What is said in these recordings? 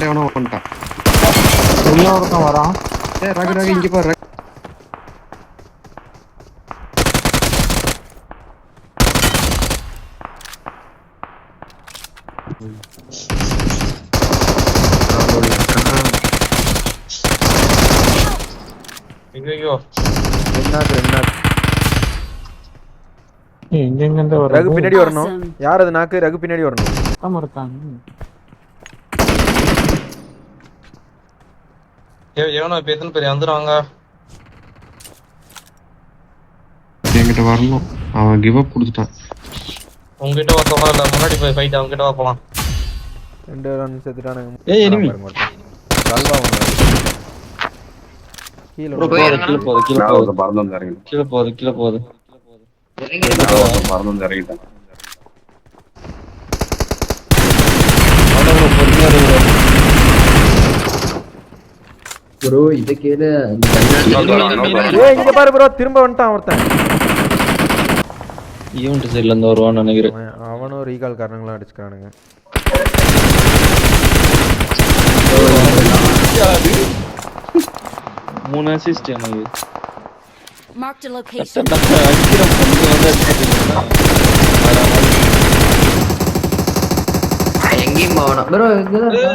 முன்னாடி அவன வந்துட்டான். உள்ள ஒருத்தன் வரான். ரகு இங்க பாரு. ஐயோ எங்க ரகு பின்னாடி வரணும். யார் அது நாக்கு? ரகு பின்னாடி வரணும். இருக்காங்க. எவனோ இப்ப எத்தனை பேர் வந்துடுவாங்க? என்கிட்ட வரணும். அவன் கிவ் அப் கொடுத்துட்டான். உங்ககிட்ட வா சொல்லலாம். இல்ல முன்னாடி போய் ஃபைட் அவங்ககிட்ட வா போலாம். 2 ரன் செத்துட்டானுங்க. ஏய் எனிமி கல்வா ஒன்னு கீழ போகுது பறந்து இறங்கி கீழ போகுது பறந்து இறங்கிட்டான். ப்ரோ இத கேளு. ஏய் இங்க பாரு ப்ரோ, திரும்ப வந்துட்டான் ஒருத்தன். ஈவென்ட் சைடுல இருந்து வருவான்னு நினைக்கிறேன். அவனும் ரீகால் காரணங்களா அடிச்சுக்கானுங்க. மூணு அசிஸ்ட் எனக்கு. Marked a location. அடிக்கிற பொண்ணு வந்து அடிச்சிட்டீங்களா? எங்கேயும் போகணும் ப்ரோ.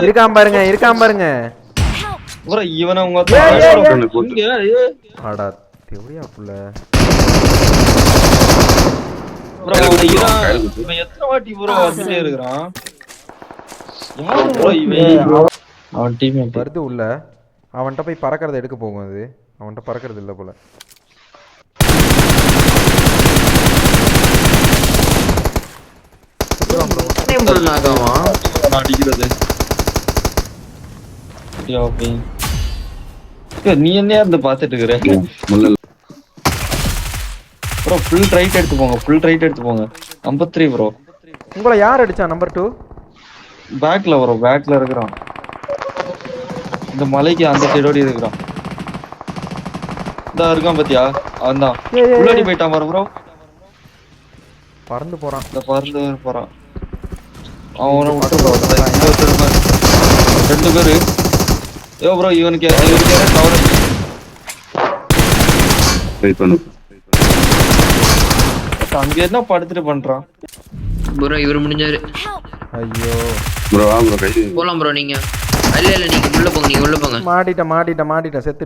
இருக்கான் பாருங்க. ப்ரோ இவன உங்க ஆடா தேவடியா புள்ள. ப்ரோ இவன் எத்தனை வாட்டி ப்ரோ வந்துட்டே இருக்கான். யாரு ப்ரோ இவன்? அவன் டீம் வருது உள்ள. அவன்கிட்ட போய் பறக்கறத எடுக்க போகும். அது அவன்கிட்ட பறக்கறது இல்ல போல. அடிக்கிறது நீ என்ன இருந்து பாத்துட்டு இருக்கிற? ப்ரோ ஃபுல் ரைட் எடுத்து போங்க. 53 ப்ரோ. உங்களை யார் அடிச்சா? நம்பர் 2 பேக்ல வரும். பேக்ல இருக்கிறான். இந்த மலைக்கு அந்த சைடோடி இருக்கிறான். இந்த இருக்கான் பாத்தியா? அவன்தான் உள்ளாடி போயிட்டான் பாரு ப்ரோ. பறந்து போறான். இந்த பறந்து போறான். அவனை விட்டு ப்ரோ. 2 பேரு. ஏ ப்ரோ இவனுக்கு கவர் வெயிட் பண்ணு. அங்க என்ன படுத்துட்டு பண்றான் ப்ரோ? இவரு முடிஞ்சாரு. ஐயோ ப்ரோ வா ப்ரோ கை போலாம் ப்ரோ. நீங்க இல்ல நீங்க உள்ள போங்க. மாட்டிட்ட செத்து